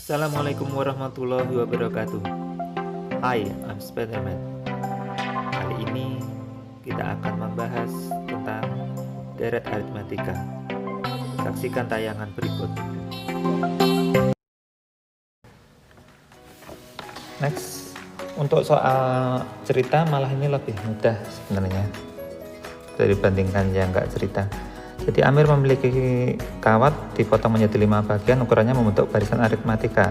Assalamualaikum warahmatullahi wabarakatuh. Hai, I'm Spiderman. Kali ini kita akan membahas tentang deret aritmatika. Saksikan tayangan berikut. Next, untuk soal cerita malah ini lebih mudah sebenarnya dibandingkan yang nggak cerita. Jadi Amir memiliki kawat dipotong menjadi 5 bagian, ukurannya membentuk barisan aritmatika.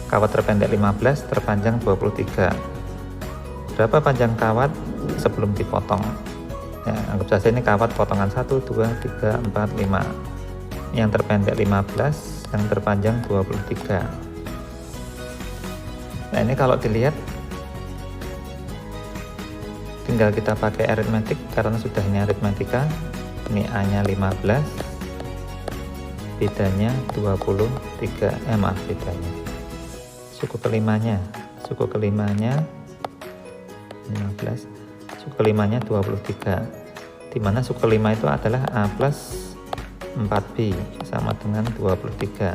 Kawat terpendek 15, terpanjang 23. Berapa panjang kawat sebelum dipotong? Ya, anggap saja ini kawat potongan 1, 2, 3, 4, 5. Yang terpendek 15, yang terpanjang 23. Nah, ini kalau dilihat tinggal kita pakai aritmatik karena sudah ini aritmatika. Ini A nya 15, bedanya 23, bedanya suku kelimanya 15, suku kelimanya 23, dimana suku kelima itu adalah A plus 4B sama dengan 23.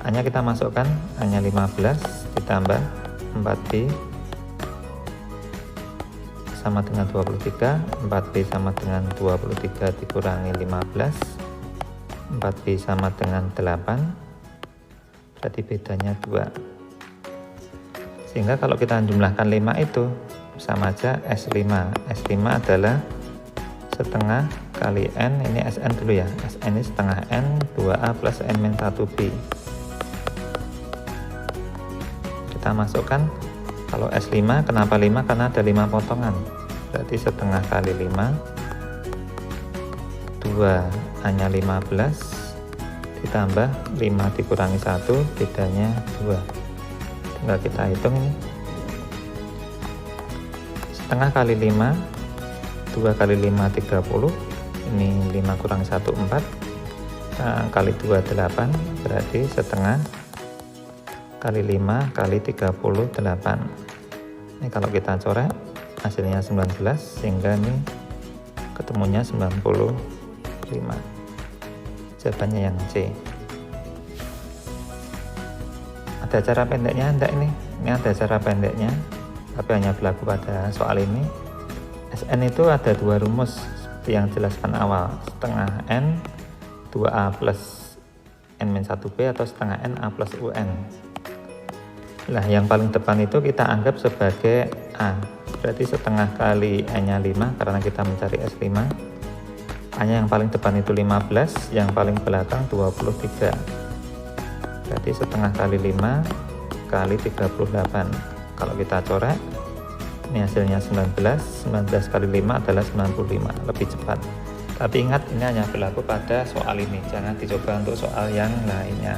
A nya kita masukkan, A nya 15 ditambah 4B sama dengan 23, 4B sama dengan 23 dikurangi 15, 4B sama dengan 8, berarti bedanya 2. Sehingga kalau kita jumlahkan 5 itu sama aja S5. S5 adalah setengah kali N, ini Sn dulu ya, Sn ini setengah N 2A plus N-1B. Kita masukkan. Kalau S5, kenapa 5? Karena ada 5 potongan, berarti setengah kali 5, 2 hanya 15, ditambah 5 dikurangi 1, bedanya 2. Tinggal kita hitung ini. Setengah kali 5, 2 kali 5, 30, ini 5 kurangi 1, 4, kali 2, 8, berarti setengah kali 5 kali 38. Ini kalau kita coret hasilnya 19, sehingga ini ketemunya 95. Jawabannya yang C. Ada cara pendeknya enggak ini? Ini ada cara pendeknya, tapi hanya berlaku pada soal ini. Sn itu ada 2 rumus seperti yang jelaskan awal, setengah N 2A plus N-1B atau setengah N A plus UN. Nah, yang paling depan itu kita anggap sebagai A, berarti setengah kali N-nya 5 karena kita mencari S5. A-nya yang paling depan itu 15, yang paling belakang 23, berarti setengah kali 5 kali 38. Kalau kita coret, ini hasilnya 19 kali 5 adalah 95, lebih cepat. Tapi ingat, ini hanya berlaku pada soal ini, jangan dicoba untuk soal yang lainnya.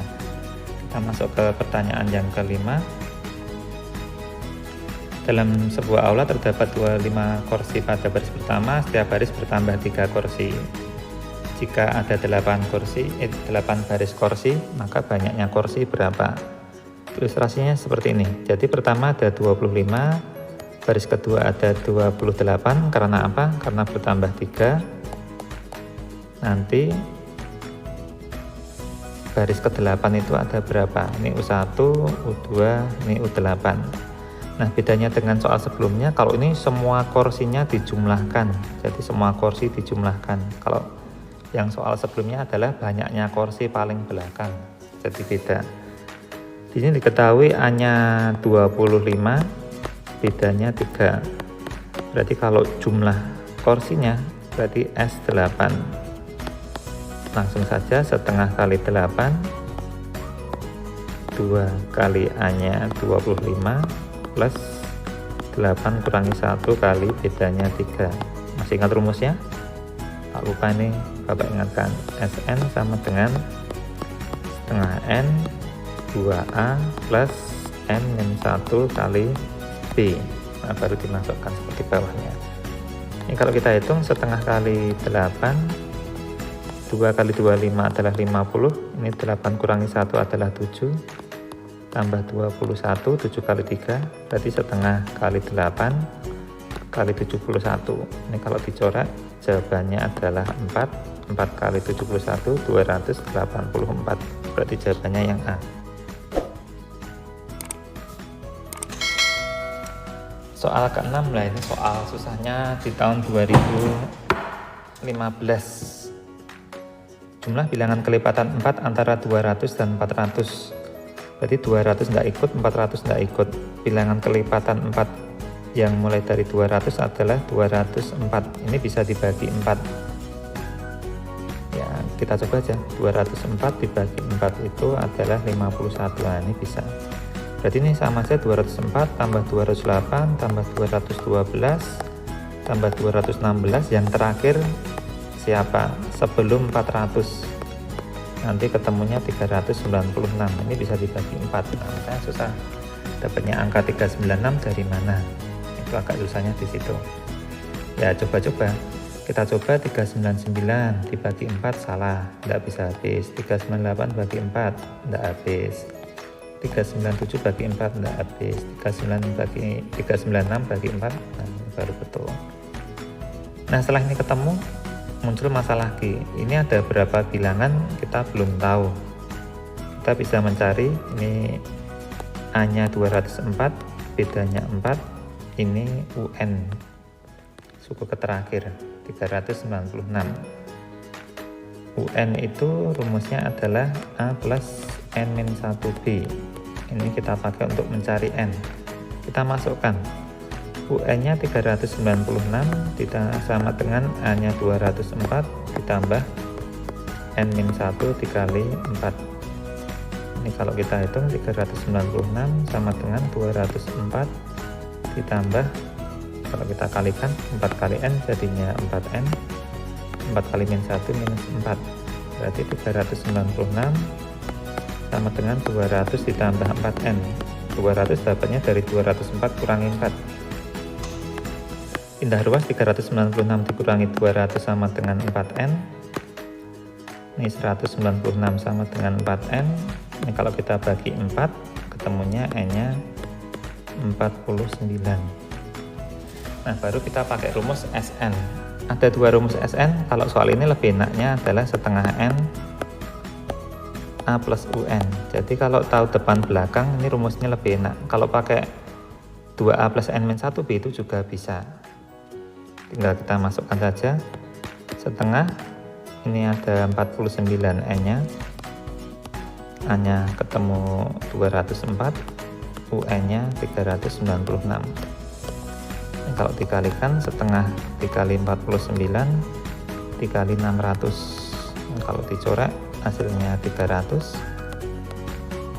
Kita masuk ke pertanyaan yang kelima. Dalam sebuah aula terdapat 25 kursi pada baris pertama, setiap baris bertambah 3 kursi. Jika ada 8 baris kursi, maka banyaknya kursi berapa? Ilustrasinya seperti ini. Jadi pertama ada 25, baris kedua ada 28, karena apa? Karena bertambah 3. Nanti baris ke-8 itu ada berapa? Ini U1, U2, ini U8. Nah, bedanya dengan soal sebelumnya, kalau ini semua kursinya dijumlahkan. Jadi semua kursi dijumlahkan. Kalau yang soal sebelumnya adalah banyaknya kursi paling belakang. Jadi beda. Di sini diketahui A-nya 25, bedanya 3. Berarti kalau jumlah kursinya berarti S8. Langsung saja setengah kali 8, 2 kali A-nya 25, plus 8 kurangi 1 kali bedanya 3. Masih ingat rumusnya? Tak lupa nih, Bapak ingatkan. Sn sama dengan setengah N 2A plus N-1 kali B. Nah, baru dimasukkan seperti bawahnya. Ini kalau kita hitung setengah kali 8, 2 kali 25 adalah 50, ini 8 kurangi 1 adalah 7, tambah 21, 7 kali 3, berarti setengah kali 8 kali 71. Ini kalau dicoret, jawabannya adalah 4. 4 kali 71, 284. Berarti jawabannya yang A. Soal ke-6 lah, ini soal susahnya di tahun 2015. Jumlah bilangan kelipatan 4 antara 200 dan 400. Berarti 200 nggak ikut, 400 nggak ikut. Bilangan kelipatan 4 yang mulai dari 200 adalah 204. Ini bisa dibagi 4. Ya, kita coba aja. 204 dibagi 4 itu adalah 51. Nah, ini bisa. Berarti ini sama saja 204 tambah 208 tambah 212 tambah 216. Yang terakhir siapa? Sebelum 400. Nanti ketemunya 396. Ini bisa dibagi 4. Nah, makanya susah dapatnya angka 396 dari mana. Itu agak susahnya di situ. Ya, coba-coba. Kita coba 399 dibagi 4 salah, tidak bisa habis. 398 bagi 4 tidak habis. 397 bagi 4 tidak habis. 396 bagi 4, nah, baru betul. Nah, setelah ini ketemu, muncul masalah lagi. Ini ada berapa bilangan kita belum tahu. Kita bisa mencari, ini A-nya 204, bedanya 4, ini UN, suku ke terakhir 396. UN itu rumusnya adalah A plus N-1B. Ini kita pakai untuk mencari N. Kita masukkan UN-nya 396 sama dengan A-nya 204 ditambah N-1 dikali 4. Ini kalau kita hitung 396 sama dengan 204 ditambah, kalau kita kalikan 4 kali N jadinya 4N, 4 kali min 1 minus 4, berarti 396 sama dengan 200 ditambah 4N. 200 dapatnya dari 204 kurangi 4. Pindah ruas, 396 dikurangi 200 sama dengan 4N. Ini 196 sama dengan 4N. Ini kalau kita bagi 4, ketemunya N-nya 49. Nah, baru kita pakai rumus SN. Ada 2 rumus SN. Kalau soal ini lebih enaknya adalah setengah N A plus UN. Jadi kalau tahu depan belakang, ini rumusnya lebih enak. Kalau pakai 2A plus N-1B itu juga bisa. Tinggal kita masukkan saja. Setengah, ini ada 49 N-nya. A-nya ketemu 204, UN-nya 396. Kalau dikalikan, setengah dikali 49 dikali 600. Kalau dicoret hasilnya 300.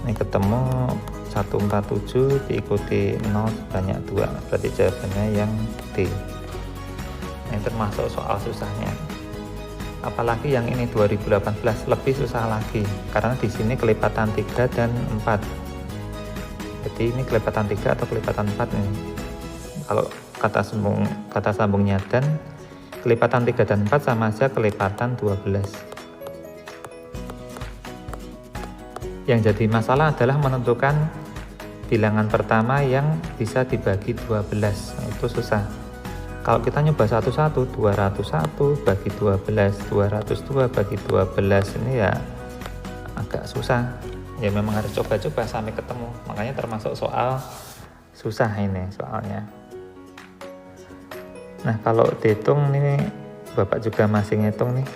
Ini ketemu 147 diikuti 0 sebanyak 2, berarti jawabannya yang D. Ini termasuk soal susahnya. Apalagi yang ini 2018 lebih susah lagi, karena di sini kelipatan 3 dan 4. Jadi ini kelipatan 3 atau kelipatan 4 nih. Kalau kata sambungnya dan, kelipatan 3 dan 4 sama saja kelipatan 12. Yang jadi masalah adalah menentukan bilangan pertama yang bisa dibagi 12. Nah, itu susah. Kalau kita nyoba satu-satu, 201 bagi 12, 202 bagi 12, ini ya agak susah. Ya memang harus coba-coba sampai ketemu. Makanya termasuk soal susah ini soalnya. Nah, kalau dihitung ini Bapak juga masih ngitung nih.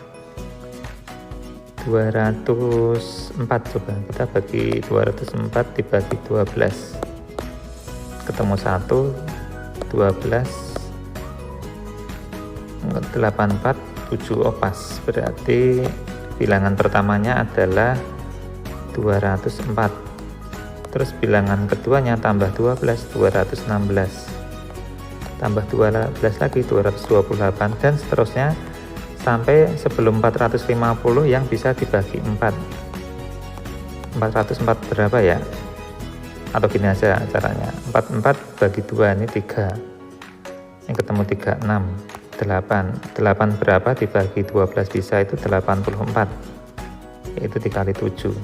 204 coba kita bagi 204 dibagi 12, ketemu 1, 12, 84, 7, oh pas, berarti bilangan pertamanya adalah 204. Terus bilangan keduanya tambah 12, 216, tambah 12 lagi 228, dan seterusnya sampai sebelum 450 yang bisa dibagi 4. 404 berapa ya? Atau gini aja caranya, 44 bagi 2, ini 3, yang ketemu 36, 8 berapa dibagi 12 bisa, itu 84, yaitu dikali 7.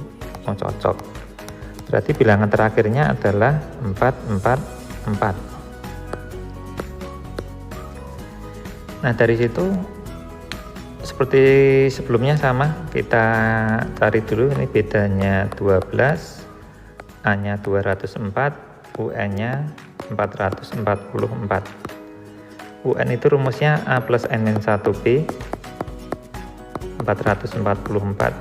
Oh, cocok. Berarti bilangan terakhirnya adalah 444. Nah, dari situ seperti sebelumnya sama, kita cari dulu ini bedanya 12, A-nya 204, UN-nya 444. UN itu rumusnya A plus N-1B 444.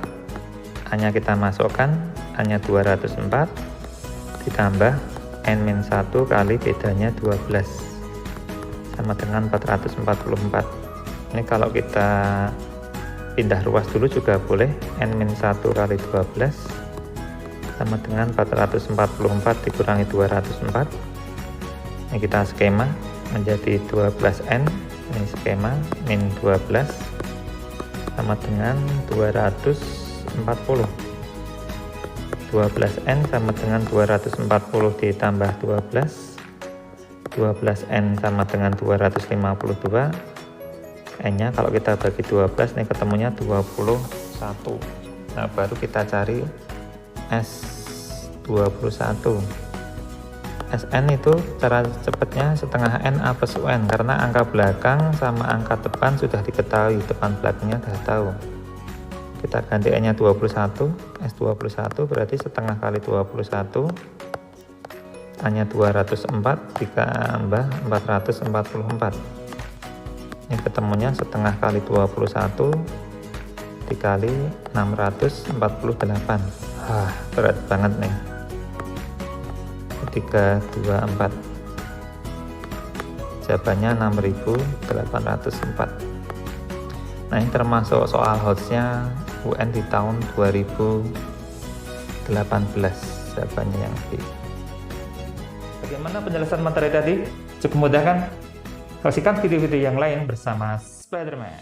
A-nya kita masukkan, A-nya 204 ditambah N-1 kali bedanya 12 sama dengan 444. Ini kalau kita pindah ruas dulu juga boleh. N-1 kali 12 sama dengan 444 dikurangi 204. Ini kita skema menjadi 12N. Ini skema min 12 sama dengan 240. 12N sama dengan 240 ditambah 12. 12N sama dengan 252. N-nya kalau kita bagi 12 nih ketemunya 21. Nah, baru kita cari S21. Sn itu cara cepatnya setengah N A plus UN, karena angka belakang sama angka depan sudah diketahui, depan belakangnya sudah tahu. Kita ganti N nya 21, S21 berarti setengah kali 21, A nya 204 ditambah 444. Ini ketemunya setengah kali 21 dikali 648. Berat banget nih. 324. Jawabannya 6804. Nah, ini termasuk soal HOTS-nya UN di tahun 2018. Jawabannya yang B. Bagaimana penjelasan materi tadi? Cukup mudah kan? Saksikan video-video yang lain bersama Spiderman.